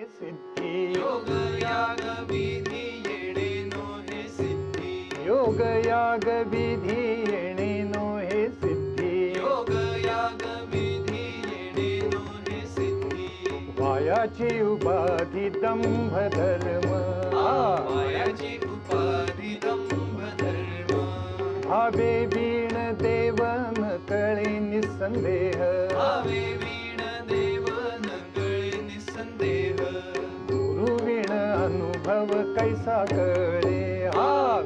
सिद्धी योग याग विधी येणे नो हे सिद्धी योग याग विधी येणे नो हे सिद्धी योग याग विधी येणे नो हे सिद्धी वायाची उपाधी दंभ धर्म वायाची उपाधी दंभ धर्म भावे वीण देव न कळे निसंदेह भावे वीण देव न कळे निसंदेह गुरु वीण अनुभव कैसा कळे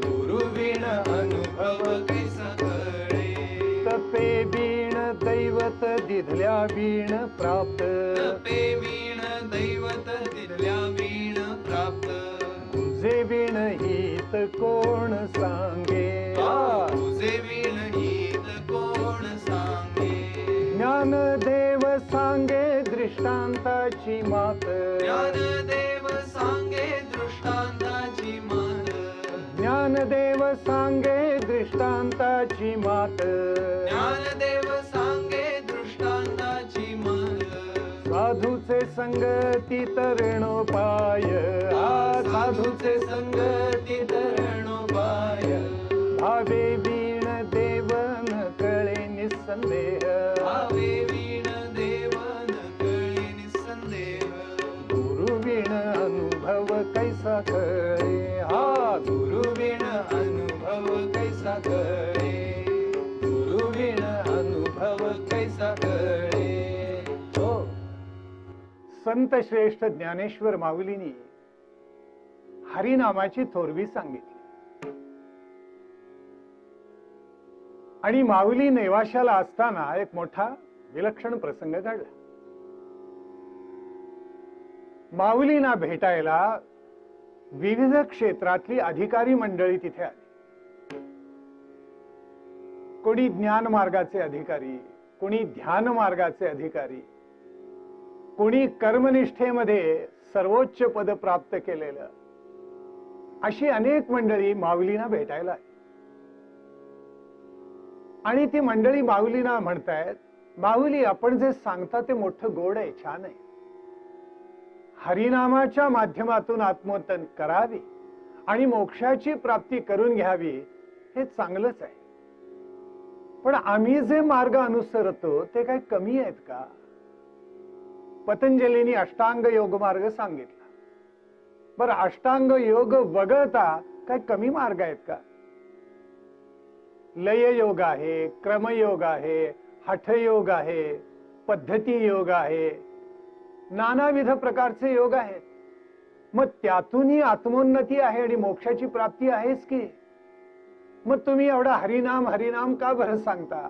गुरु वीण अनुभव कैसा कळे तपे वीण दैवत दिधल्या वीण प्राप्त तपे वीण दैवत दिल्या वीण प्राप्त तुझे वीण हित कोण सांगे तुझे वीण हित कोण सांगे ज्ञानदेव सांगे दृष्टांताची मात ज्ञानदेव सांगे दृष्टांताची मात ज्ञानदेव सांगे दृष्टांताची मात ज्ञानदेव सांगे दृष्टांताची मात साधूचे संगती तरणोपाय साधूचे संगती तरणोपाय भावे वीण देव न कळे निसंदेह भावे वीण देव न कळे निसंदेह गुरु वीण अनुभव कैसा कळे गुरु वीण अनुभव कैसा कळे गुरु वीण अनुभव कैसा कळे हो संत श्रेष्ठ ज्ञानेश्वर माऊलींनी हरिनामाची थोरवी सांगितली आणि माऊली नेवाशाला असताना एक मोठा विलक्षण प्रसंग घडला. माऊलींना भेटायला विविध क्षेत्रातली अधिकारी मंडळी तिथे आली. कोणी ज्ञान मार्गाचे अधिकारी, कोणी ध्यान मार्गाचे अधिकारी, कोणी कर्मनिष्ठेमध्ये सर्वोच्च पद प्राप्त केलेलं, अशी अनेक मंडळी माऊलींना भेटायला आली. आणि ती मंडळी माऊलींना म्हणतायत, माऊली आपण जे सांगता ते मोठं गोड आहे, छान आहे, हरिनामाच्या माध्यमातून आत्मोत्तन करावी आणि मोक्षाची प्राप्ती करून घ्यावी हे चांगलंच आहे, पण आम्ही जे मार्ग अनुसरतो ते काय कमी आहेत का? पतंजलींनी अष्टांग योग मार्ग सांगितला. बरं, अष्टांग योग वगळता काय कमी मार्ग आहेत का? लय योग आहे, क्रमयोग आहे, हठयोग आहे, पद्धती योग आहे, नानाविध प्रकारचे योग आहेत. मग त्यातूनही आत्मोन्नती आहे आणि मोक्षाची प्राप्ती आहेच की. मग तुम्ही एवढा हरिनाम हरिनाम का बरं सांगता?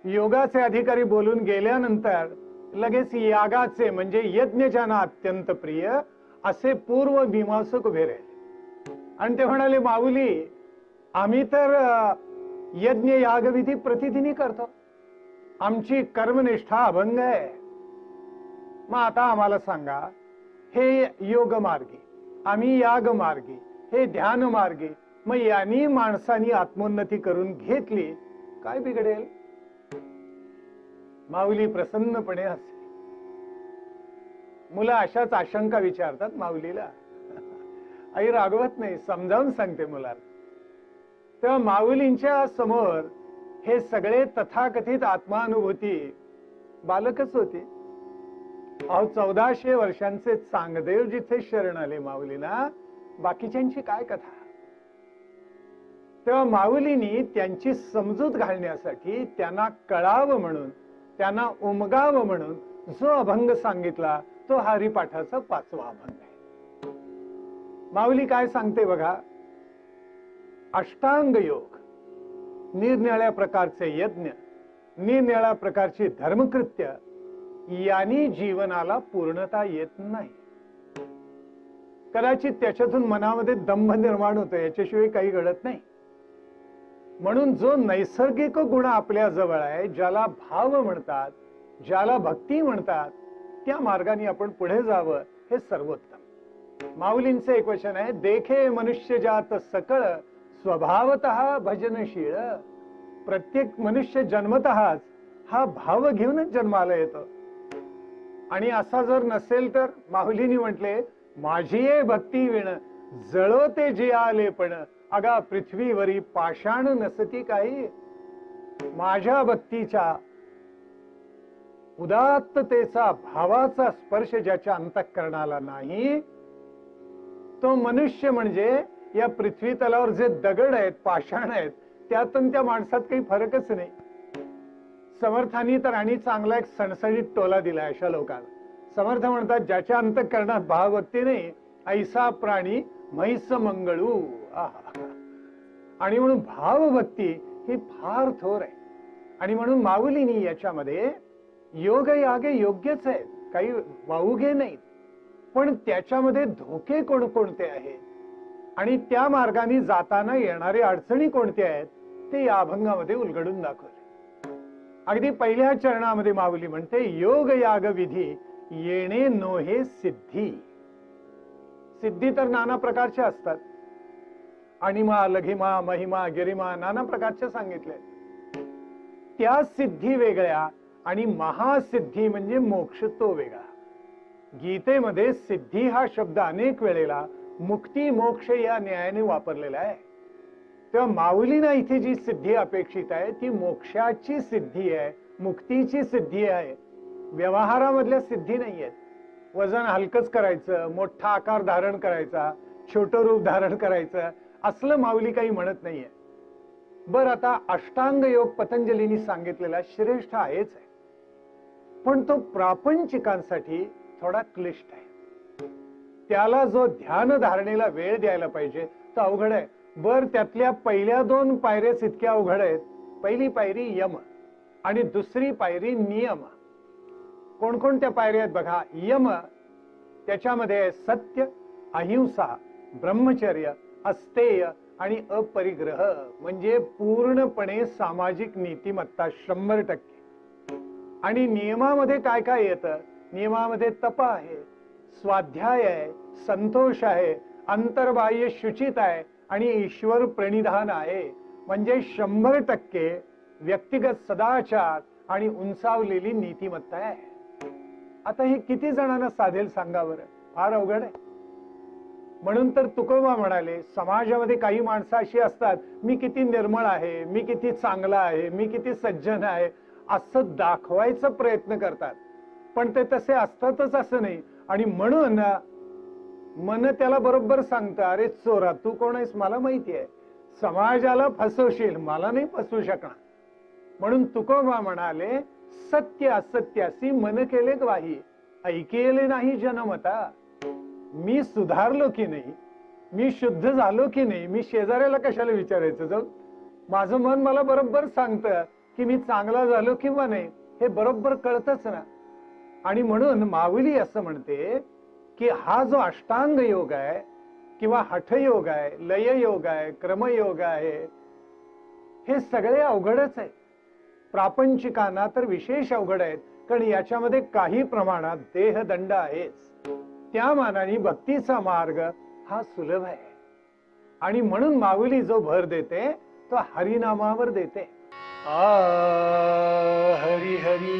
योगाचे अधिकारी बोलून गेल्यानंतर लगेच यागाचे म्हणजे यज्ञच्या ना अत्यंत प्रिय असे पूर्व मीमांसक उभे राहिले आणि ते म्हणाले, माऊली आम्ही तर यज्ञ यागविधी प्रतिदिनी करतो, आमची कर्मनिष्ठा अभंग आहे. मग आता आम्हाला सांगा, हे योग मार्गी, आम्ही याग मार्गी, हे ध्यान मार्गी, मग यांनी माणसांनी आत्मोन्नती करून घेतली, काय बिघडेल? माऊली प्रसन्नपणे हसली. मुलं अशाच आशंका विचारतात माऊलीला. आई रागवत नाही, समजावून सांगते मुलाला. तेव्हा माऊलींच्या समोर हे सगळे तथाकथित आत्मानुभूती बालकच होती. अहो 1400 वर्षांचे चांगदेव जिथे शरण आले माऊलींना, बाकीच्यांची काय कथा? तेव्हा माऊलींनी त्यांची समजूत घालण्यासाठी त्यांना कळावं म्हणून, त्यांना उमगावं म्हणून जो अभंग सांगितला तो हरिपाठाचा 5वा अभंग आहे. माऊली काय सांगते बघा, अष्टांग योग, निरनिराळ्या प्रकारचे यज्ञ, निरनिराळ्या प्रकारची धर्मकृत्य यांनी जीवनाला पूर्णता येत नाही. कदाचित त्याच्यातून मनामध्ये दंभ निर्माण होतो, याच्याशिवाय काही घडत नाही. म्हणून जो नैसर्गिक गुण आपल्या जवळ आहे, ज्याला भाव म्हणतात, ज्याला भक्ती म्हणतात, त्या मार्गाने आपण पुढे जावं हे सर्वोत्तम. माऊलींचे एक वचन आहे, देखे मनुष्य जात सकळ स्वभावतः भजनशीळ. प्रत्येक मनुष्य जन्मतःच हा भाव घेऊनच जन्माला येतो. आणि असा जर नसेल तर माऊलींनी म्हटले, माझी ये भक्ती विण जळवते जे आले पण, अगा पृथ्वीवरी पाषाण नसती काही. माझ्या भक्तीच्या उदात्ततेचा भावाचा स्पर्श ज्याच्या अंतःकरणाला नाही, तो मनुष्य म्हणजे या पृथ्वी तलावर जे दगड आहेत, पाषाण आहेत, त्यातून त्या माणसात काही फरकच नाही. समर्थांनी तर आणि चांगला एक सणसणीत टोला दिला अशा लोकांना. समर्थ म्हणतात, ज्याच्या अंतःकरणात भावभक्ती नाही, ऐसा प्राणी म्हैस मंगळू. आहा. आणि म्हणून भावभक्ती ही फार थोर आहे. आणि म्हणून माऊलींनी याच्यामध्ये योग यागे योग्यच आहेत, काही वाऊगे नाहीत, पण त्याच्यामध्ये धोके कोणकोणते आहेत आणि त्या मार्गाने जाताना येणारे अडचणी कोणत्या आहेत ते या अभंगामध्ये उलगडून दाखवले. अगदी पहिल्या चरणामध्ये माऊली म्हणते, योग याग विधी येणे नोहे सिद्धी. सिद्धी तर नाना प्रकारच्या असतात, अणिमा, लघिमा, महिमा, गिरिमा, नाना प्रकारच्या सांगितल्या. त्या सिद्धी वेगळ्या आणि महासिद्धी म्हणजे मोक्ष तो वेगळा. गीतेमध्ये सिद्धी हा शब्द अनेक वेळेला मुक्ती मोक्ष या न्यायाने वापरलेला आहे. तेव्हा माऊलींना इथे जी सिद्धी अपेक्षित आहे ती मोक्षाची सिद्धी आहे, मुक्तीची सिद्धी आहे, व्यवहारामधल्या सिद्धी नाही आहेत. वजन हलकच करायचं, मोठा आकार धारण करायचा, छोटं रूप धारण करायचं, असलं माऊली काही म्हणत नाहीये. बरं, आता अष्टांग योग पतंजलींनी सांगितलेला श्रेष्ठ आहेच आहे, पण तो प्रापंचिकांसाठी थोडा क्लिष्ट आहे. त्याला जो ध्यान धारणेला वेळ द्यायला पाहिजे तो अवघड आहे. बर, त्यातल्या पहिल्या 2 पायऱ्याच इतक्या अवघड आहेत. पहिली पायरी यम आणि दुसरी पायरी नियम. कोणकोणत्या पायऱ्या आहेत बघा. यम, त्याच्यामध्ये सत्य, अहिंसा, ब्रह्मचर्य, अस्तेय आणि अपरिग्रह, म्हणजे पूर्णपणे सामाजिक नीतिमत्ता 100%. आणि नियमामध्ये काय काय येतं? नियमामध्ये तप आहे, स्वाध्याय आहे, संतोष आहे, अंतर्बाह्य शुचित आहे आणि ईश्वर प्रणिधान आहे. म्हणजे 100% व्यक्तिगत सदाचार आणि उंचावलेली नीतिमत्ता आहे. आता हे किती जणांना साधेल सांगा बरं? फार अवघड आहे. म्हणून तर तुकोबा म्हणाले, समाजामध्ये काही माणसं अशी असतात, मी किती निर्मळ आहे, मी किती चांगला आहे, मी किती सज्जन आहे, असं दाखवायचा प्रयत्न करतात, पण ते तसे असतातच असं नाही. आणि म्हणून मन त्याला बरोबर सांगतं, अरे चोरा, तू कोण आहेस मला माहिती आहे, समाजाला फसवशील, मला नाही फसवू शकणार. म्हणून तुकोबा म्हणाले, सत्य असत्यासी मन केले ग्वाही, ऐकेले नाही जनमता. मी सुधारलो की नाही, मी शुद्ध झालो की नाही, मी शेजाऱ्याला कशाला विचारायचं जाऊ? माझं मन मला बरोबर सांगतं की मी चांगला झालो किंवा नाही, हे बरोबर कळतच ना. आणि म्हणून माऊली असं म्हणते की हा जो अष्टांग योग आहे किंवा हठयोग आहे, लय योग आहे, क्रमयोग आहे, हे सगळे अवघडच आहे. प्रापंचिकांना तर विशेष अवघड आहेत, कारण याच्यामध्ये काही प्रमाणात देहदंड आहेच. त्या मानाने भक्तीचा मार्ग हा सुलभ आहे. आणि म्हणून माऊली जो भर देते तो हरिनामावर देते. हरी हरी.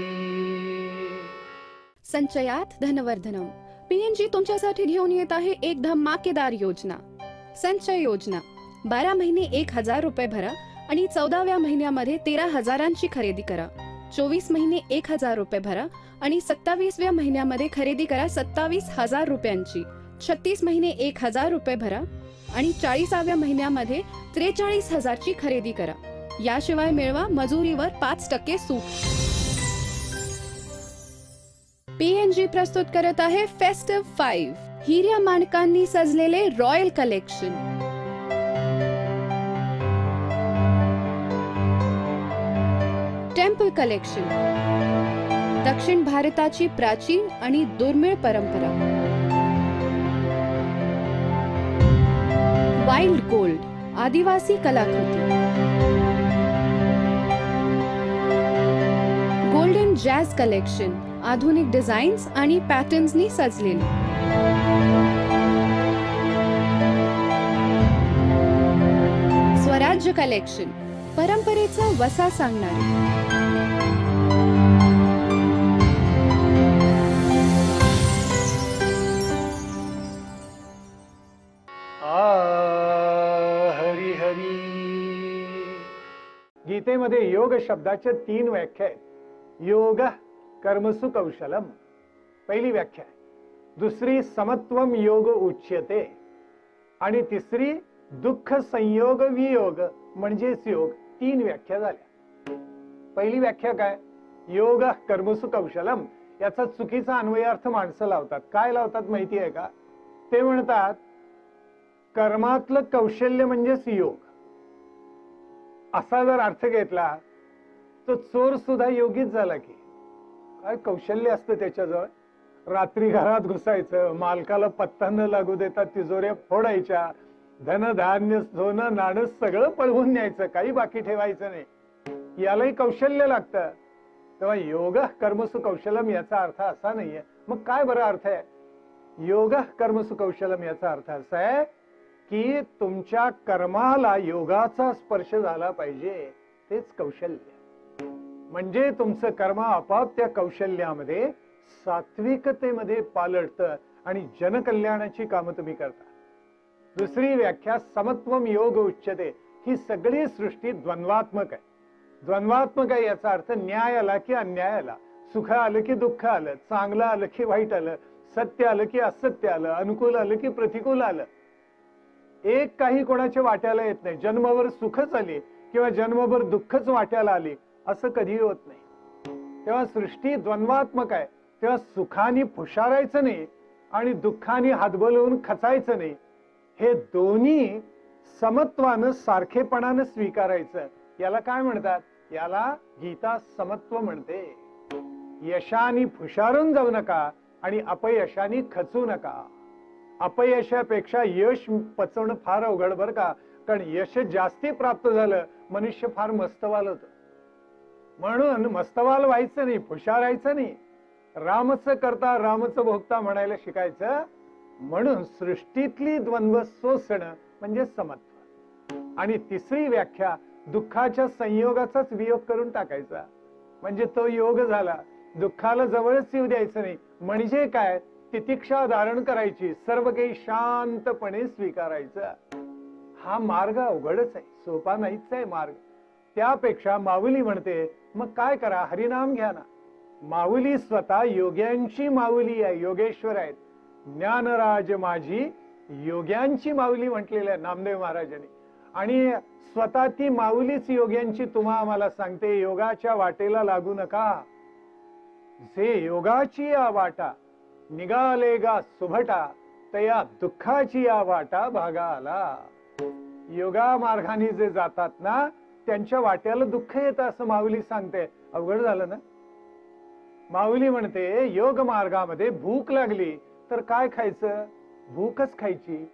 संचयात धनवर्धनम. पीएनजी तुमच्यासाठी घेऊन येत आहे एक धमाकेदार योजना, संचय योजना. 12 महिने 1000 रुपये भरा आणि 14व्या महिन्यामध्ये 13,000ची खरेदी करा. 24 महिने 1000 रुपये भरा आणि 27व्या महिन्यामध्ये खरेदी करा 27,000 रुपयांची. 36 महिने 1000 रुपये भरा आणि 40व्या महिन्यामध्ये 43,000ची खरेदी करा. याशिवाय मिळवा मजुरीवर 5% सूट. पीएनजी प्रस्तुत करत आहे फेस्टिव्ह 5, हिऱ्या माणकांनी सजलेले रॉयल कलेक्शन. टेम्पल कलेक्शन, दक्षिण भारताची प्राचीन आणि दुर्मिळ परंपरा. वाइल्ड गोल्ड, आदिवासी कलाकृती. गोल्डन जॅझ कलेक्शन, आधुनिक डिझाईन्स आणि पॅटर्न्सनी सजलेली. स्वराज्य कलेक्शन, परंपरेचा वसा सांगणारे. गीतेमध्ये योग शब्दाच्या 3 व्याख्या आहेत. योग कर्मसु कौशलम पहिली व्याख्या आहे. दुसरी समत्वम योग उच्यते आणि तिसरी दुःख संयोग वियोग म्हणजेच योग. 3 व्याख्या झाल्या. पहिली व्याख्या काय? योग कर्मसु कौशलम. याचा चुकीचा अन्वयार्थ माणसं लावतात. काय लावतात माहिती आहे का? ते म्हणतात कर्मातलं कौशल्य म्हणजेच योग, असा जर अर्थ घेतला तर चोर सुद्धा योगीच झाला की. काय कौशल्य असतं त्याच्याजवळ? रात्री घरात घुसायचं, मालकाला पत्ता न लागू देता तिजोऱ्या फोडायच्या, धन धान्य सोनं नाणं सगळं पळवून न्यायचं, काही बाकी ठेवायचं नाही. यालाही कौशल्य लागतं. तेव्हा योग कर्मसु कौशलम याचा अर्थ असा नाहीये. मग काय बरं अर्थ आहे? योग कर्मसु कौशलम याचा अर्थ असा आहे की तुमच्या कर्माला योगाचा स्पर्श झाला पाहिजे, तेच कौशल्य. म्हणजे तुमचं कर्म आपोआप त्या कौशल्यामध्ये सात्विकतेमध्ये पालटतं आणि जनकल्याणाची कामं तुम्ही करता. दुसरी व्याख्या समत्वम योग उच्यते. ही सगळी सृष्टी द्वंद्वात्मक आहे. द्वंद्वात्मक आहे याचा अर्थ न्याय आला की अन्याय आला, सुख आलं की दुःख आलं, चांगलं आलं की वाईट आलं, सत्य आलं की असत्य आलं, अनुकूल आलं की प्रतिकूल आलं. एक काही कोणाच्या वाट्याला येत नाही. जन्मभर सुखच आली किंवा जन्मभर दुःखच वाट्याला आली असं कधीही होत नाही. तेव्हा सृष्टी द्वंद्वात्मक आहे. तेव्हा सुखाने फुशारायचं नाही आणि दुःखाने हातबलवून खचायचं नाही. हे दोन्ही समत्वानं सारखेपणानं स्वीकारायचं. याला काय म्हणतात? याला गीता समत्व म्हणते. यशाने फुशारून जाऊ नका आणि अपयशाने खचू नका. अपयशापेक्षा यश पचवणं फार अवघड बरं का. कारण यश जास्ती प्राप्त झालं मनुष्य फार मस्तवाल होतं. म्हणून मस्तवाल व्हायचं नाही, फुशारायचं नाही. रामचं करता रामचं भोगता म्हणायला शिकायचं. म्हणून सृष्टीतली द्वंद्व सोसणं म्हणजे समत्व. आणि तिसरी व्याख्या दुःखाच्या संयोगाचाच वियोग करून टाकायचा म्हणजे तो योग झाला. दुःखाला जवळच येऊ द्यायचं नाही. म्हणजे काय? तितिक्षा धारण करायची, सर्व काही शांतपणे स्वीकारायचं. हा मार्ग अवघडच आहे, सोपा नाहीच आहे मार्ग. त्यापेक्षा माऊली म्हणते मग काय करा? हरिनाम घ्या ना. माऊली स्वतः योग्यांची माऊली आहे, योगेश्वर आहेत. ज्ञानराज माझी योग्यांची माऊली म्हटलेली आहे नामदेव महाराजांनी. आणि स्वतः ती माऊलीच योग्यांची तुम्हा आम्हाला सांगते, योगाच्या वाटेला लागू नका. जे योगाची या वाटा निघाले गा सुभटा, तया दुःखाची या वाटा भागा आला. योगा मार्गाने जे जातात ना त्यांच्या वाट्याला दुःख येतं असं माऊली सांगते. अवघड झालं ना. माऊली म्हणते योग मार्गामध्ये भूक लागली तर काय खायचं? भूकच खायची.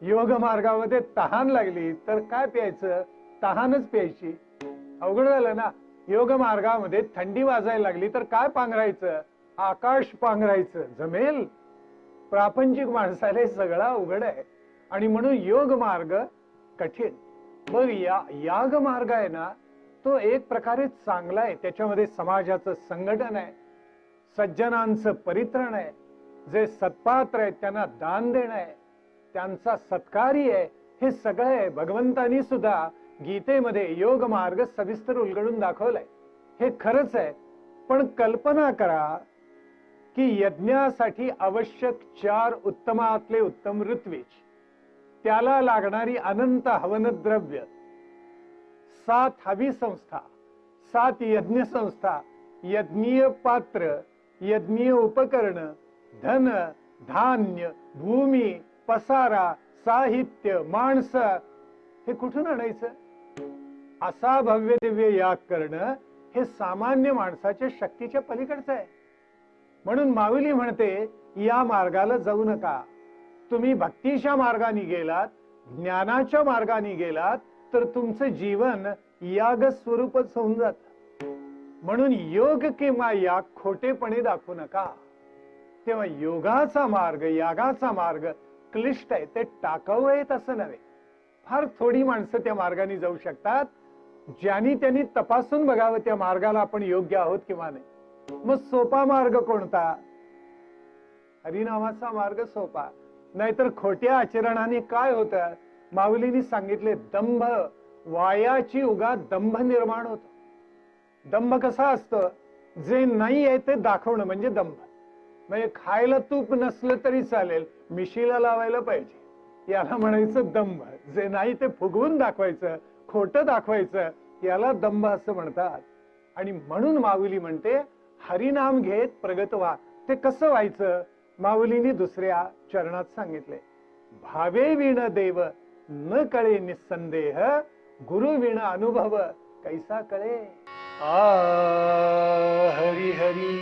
योग मार्गामध्ये तहान लागली तर काय प्यायचं? तहानच प्यायची. अवघड झालं ना. योग मार्गामध्ये थंडी वाजायला लागली तर काय पांघरायचं? आकाश पांघरायचं. जमेल? प्रापंचिक माणसाला हे सगळं अवघड आहे आणि म्हणून योग मार्ग कठीण. बघ याग मार्ग आहे ना तो एक प्रकारे चांगला आहे. त्याच्यामध्ये समाजाचं संघटन आहे, सज्जनांचं परित्रण आहे, जे सत्पात्र आहेत त्यांना दान देणं आहे, त्यांचा सत्कारी आहे. हे सगळं आहे. भगवंतांनी सुद्धा गीतेमध्ये योग मार्ग सविस्तर उलगडून दाखवलाय. हे खरंच आहे. पण कल्पना करा की यज्ञासाठी आवश्यक 4 उत्तमातले उत्तम ऋत्विज, त्याला लागणारी अनंत हवनद्रव्य, 7 हवी संस्था, 7 यज्ञ संस्था, यज्ञीय पात्र, यज्ञीय उपकरण, धन धान्य, भूमी, पसारा, साहित्य, माणसं, हे कुठून आणायचं? असा भव्य दिव्य याग करणं हे सामान्य माणसाच्या शक्तीच्या पलीकडचं आहे. म्हणून माऊली म्हणते या मार्गाला जाऊ नका. तुम्ही भक्तीच्या मार्गाने गेलात, ज्ञानाच्या मार्गाने गेलात तर तुमचं जीवन याग स्वरूपच होऊन जात. म्हणून योग किंवा याग खोटेपणे दाखवू नका. तेव्हा योगाचा मार्ग, यागाचा मार्ग क्लिष्ट आहे, ते टाकाऊ आहेत असं नव्हे. फार थोडी माणसं त्या मार्गाने जाऊ शकतात. ज्यांनी त्यांनी तपासून बघावं त्या मार्गाला आपण योग्य आहोत किंवा नाही. मग सोपा मार्ग कोणता? हरिनामाचा मार्ग सोपा. नाहीतर खोट्या आचरणाने काय होतं? माऊलींनी सांगितले दंभ वायाची उगा दंभ निर्माण होतो. दंभ कसा असतं, जे नाही आहे ते दाखवणं म्हणजे दंभ. म्हणजे खायला तूप नसलं तरी चालेल, मिशीला लावायला पाहिजे, याला म्हणायचं दंभ. जे नाही ते फुगवून दाखवायचं, खोटं दाखवायचं, याला दंभ असं म्हणतात. आणि म्हणून माऊली म्हणते हरिनाम घेत प्रगत व्हा. ते कसं व्हायचं, माऊलींनी दुसऱ्या चरणात सांगितले, भावे विण देव न कळे निसंदेह, गुरु विण अनुभव कैसा कळे. हरी हरी.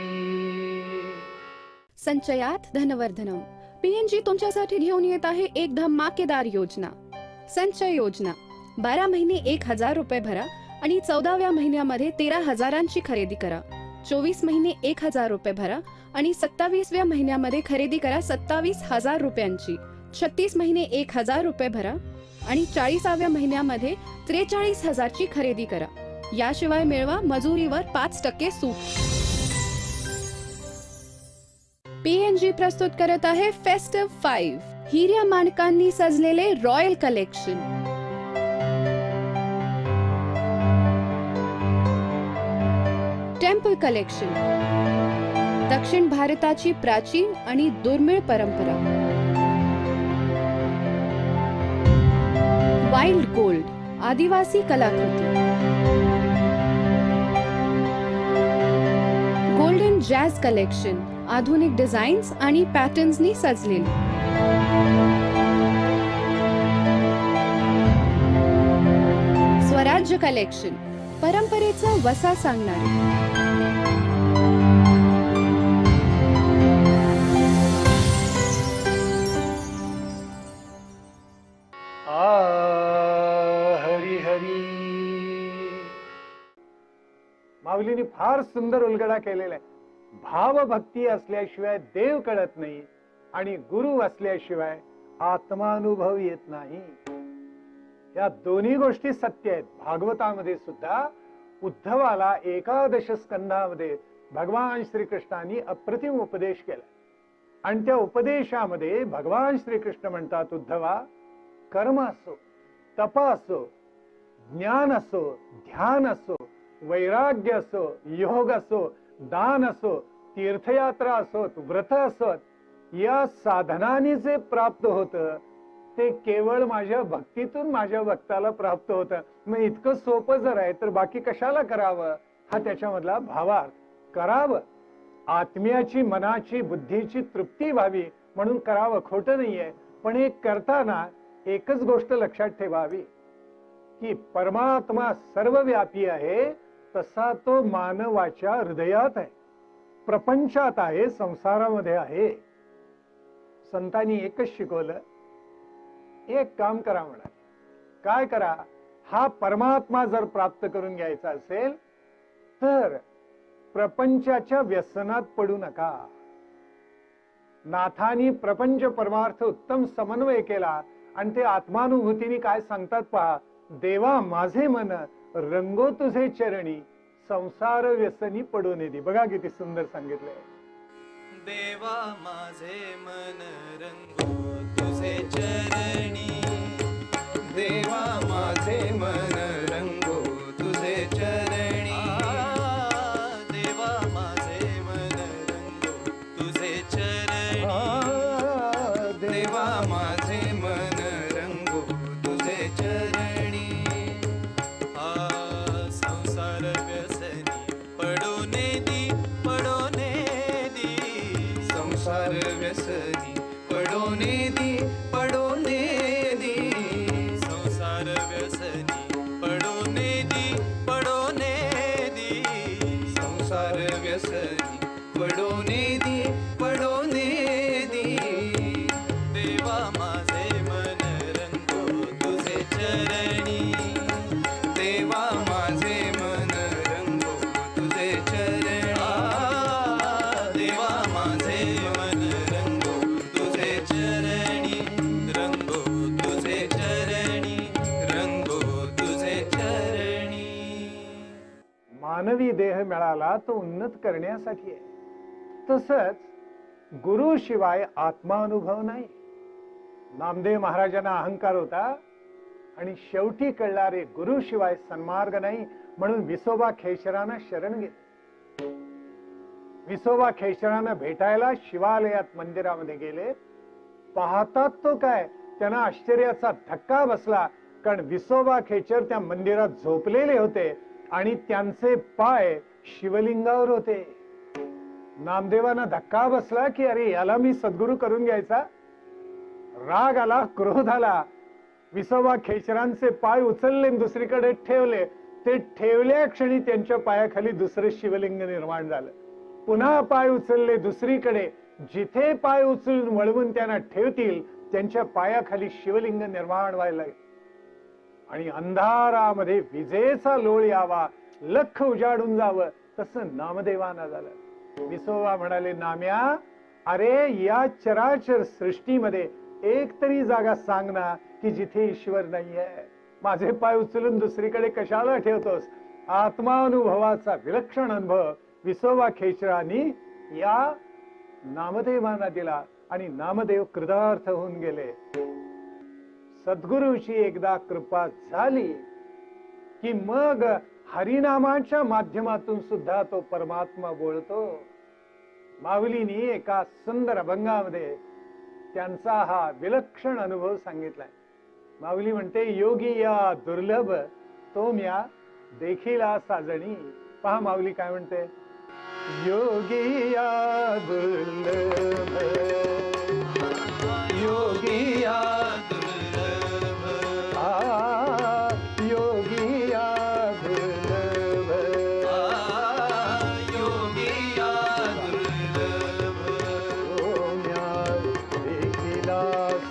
संचयात धनवर्धनम. पीएनजी तुमच्यासाठी घेऊन येत आहे एक धमाकेदार योजना, संचय योजना. 12 महिने 1,000 रुपये भरा आणि 14व्या महिन्यामध्ये 13,000ची खरेदी करा. 24 महिने 1,000 रुपये भरा आणि 27व्या महिन्यामध्ये खरेदी करा 27,000 रुपयांची. 36 महिने 1,000 रुपये भरा आणि 40व्या महिन्यामध्ये 43,000ची खरेदी करा. याशिवाय मिळवा मजुरीवर 5% सूट. पीएनजी प्रस्तुत करत आहे फेस्टिव्ह 5, हिऱ्या माणकांनी सजलेले रॉयल कलेक्शन. टेम्पल कलेक्शन, दक्षिण भारताची प्राचीन आणि दुर्मिळ परंपरा. वाइल्ड गोल्ड, आदिवासी कलाकृती. गोल्डन जॅझ कलेक्शन, आधुनिक डिझाईन्स आणि पॅटर्न्सनी सजलेली. स्वराज्य कलेक्शन, परंपरेचा वसा सांगणारे. हरी हरी. माऊलींनी फार सुंदर उलगडा केलेला आहे. भावभक्ती असल्याशिवाय देव कळत नाही आणि गुरु असल्याशिवाय आत्मानुभव येत नाही. या दोन्ही गोष्टी सत्य आहेत. भागवतामध्ये सुद्धा उद्धवाला एकादश स्कंधामध्ये भगवान श्रीकृष्णांनी अप्रतिम उपदेश केला आणि त्या उपदेशामध्ये भगवान श्रीकृष्ण म्हणतात, उद्धवा, कर्म असो, तप असो, ज्ञान असो, ध्यान असो, वैराग्य असो, योग असो, दान असो, तीर्थयात्रा असोत, व्रत असोत, या साधनाने जे प्राप्त होतं ते केवळ माझ्या भक्तीतून माझ्या भक्ताला प्राप्त होतं. मग इतकं सोपं जर आहे तर बाकी कशाला करावं, हा त्याच्यामधला भावार्थ. करावं, आत्म्याची, मनाची, बुद्धीची तृप्ती व्हावी म्हणून करावं, खोटं नाहीये. पण हे करताना एकच गोष्ट लक्षात ठेवावी की परमात्मा सर्वव्यापी आहे, तसा तो मानवाच्या हृदयात आहे, प्रपंचात आहे, संसारामध्ये आहे. संतांनी एकच शिकवलं, एक काम करा म्हणाले. काय करा, हा परमात्मा जर प्राप्त करून घ्यायचा असेल तर प्रपंचाच्या व्यसनात पडू नका. नाथांनी प्रपंच परमार्थ उत्तम समन्वय केला आणि ते आत्मानुभूतीने काय सांगतात पहा, देवा माझे मन रंगो तुझे चरणी, संसार व्यसनी पडू नये. बघा किती सुंदर सांगितलंय. देवा माझे मन रंगो तुझे चरणी, देवा माझे मन रंगो तुझे चरणी, देवा माझे मन रंगो तुझे चरणी, देवा माझे मन रंगो तुझे चरणी. संसार व्यसनी पडोने दी, पडोने दी, संसार व्यसनी पडोने दी, पडोने दी, संसार व्यसनी पडोने दी, पडोने दी, संसार व्यसनी पडोने दी, पडोने दी. देवा माझे मन रंगो तुझे चरणी, देवा माझे मन रंगो तुझे चरणी, देवा माझे मन रंगो तुझे चरणी, रंगो तुझे चरणी, रंगो तुझे चरणी. मानवी देह मिळाला तो उन्नत करण्यासाठी आहे. तसंच गुरु शिवाय आत्मानुभव नाही. नामदेव महाराजांना अहंकार होता, आणि शेवटी कळणारे गुरुशिवाय सन्मार्ग नाही, म्हणून विसोबा खेचरांना शरण गेले. विसोबा खेचरांना भेटायला शिवालयात मंदिरामध्ये गेले. पाहतात तो काय, त्यांना आश्चर्याचा धक्का बसला, कारण विसोबा खेचर त्या मंदिरात झोपलेले होते आणि त्यांचे पाय शिवलिंगावर होते. नामदेवांना धक्का बसला की अरे याला मी सद्गुरू करून घ्यायचा. राग आला, क्रोध आला. विसोबा खेचरांचे पाय उचलले दुसरीकडे ठेवले. ते ठेवल्या क्षणी त्यांच्या पायाखाली दुसरे शिवलिंग निर्माण झालं. पुन्हा पाय उचलले दुसरीकडे. जिथे पाय उचलून वळवून त्यांना ठेवतील त्यांच्या पायाखाली शिवलिंग निर्माण व्हायला लागले. आणि अंधारामध्ये विजेचा लोळ यावा, लख उजाडून जावं, तसं नामदेवांना झालं. विसोबा म्हणाले, नाम्या, अरे या चराचर सृष्टीमध्ये एक तरी जागा सांग ना की जिथे ईश्वर नाहीये. माझे पाय उचलून दुसरीकडे कशाला ठेवतोस. आत्मानुभवाचा विलक्षण अनुभव विसोबा खेचरांनी या नामदेवांना दिला आणि नामदेव कृतार्थ होऊन गेले. सद्गुरूची एकदा कृपा झाली की मग हरिनामाच्या माध्यमातून सुद्धा तो परमात्मा बोलतो. माऊलींनी एका सुंदर अभंगामध्ये त्यांचा हा विलक्षण अनुभव सांगितलाय. माऊली म्हणते, योगी या दुर्लभ तोम्या देखीला साजणी. पहा माऊली काय म्हणते, योगी या दुर्लभ, योगी या दुर्लभ, योगी या दुर्लभ, योगी या दुर्लभ, तोम्या देखीला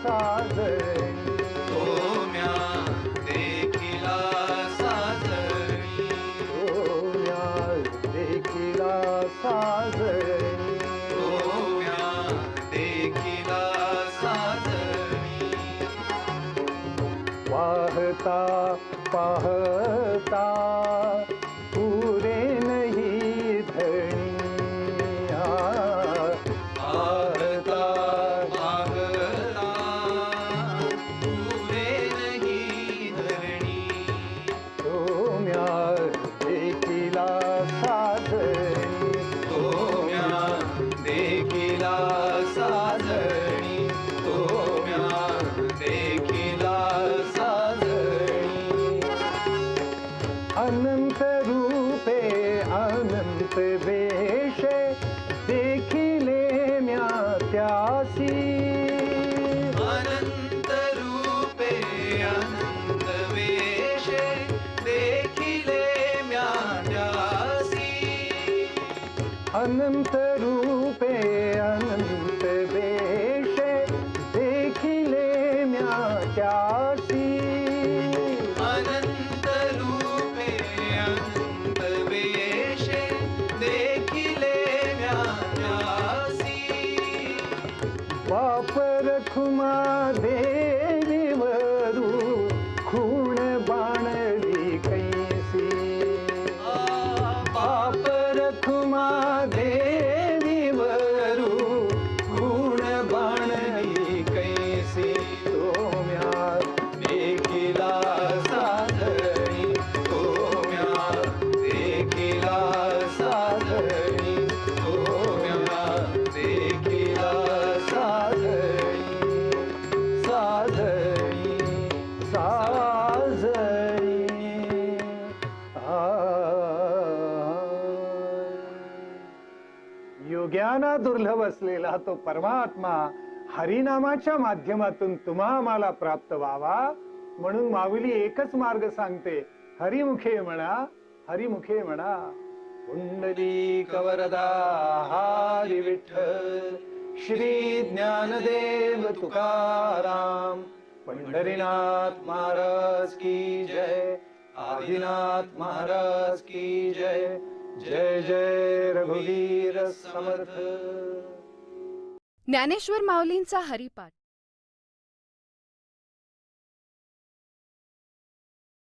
साजणी, तोम्या देखिला साजणी, तोम्या देखीला साजणी, तोम्या देखिला साजणी. पाहता पाहता पुरे नहीं धणी, पाहता पाहता पुरे नहीं धरणी, तोम्या देखीला साजणी, तोम्या देखिला साजणी, तोम्या देखिला साजणी. अनंत रूपे अनंत वेश देखिले म्या त्यासी, अनंत रूपे अनंत वेश देखिले म्या त्यासी, अनंत रूपे अनंत वेश देखिले म्या त्यासी, अनंत रूपे अनंत वेश देखिले म्या त्यासी. बाप रखुमा देवी वरू खूण बाणली कैसी, बाप रखुमा देवी वरू खूण बाणली कैसी, तोम्या देखिला साजणी, तोम्या देखिला साजणी, तोम्या देखिला साजणी, साजणी साजणी. योग्याना दुर्लभ असलेला तो परमात्मा हरिनामाच्या माध्यमातून तुम्हा आम्हाला प्राप्त व्हावा, म्हणून माऊली एकच मार्ग सांगते, हरिमुखे म्हणा, हरिमुखे म्हणा. पुंडलिक वरदा हरी विठ्ठल, श्री ज्ञानदेव तुकाराम, पंढरीनाथ महाराज की जय, आदिनाथ महाराज की जय. जय जय रघुवीर समर्थ. ज्ञानेश्वर माऊलींचा हरिपाठ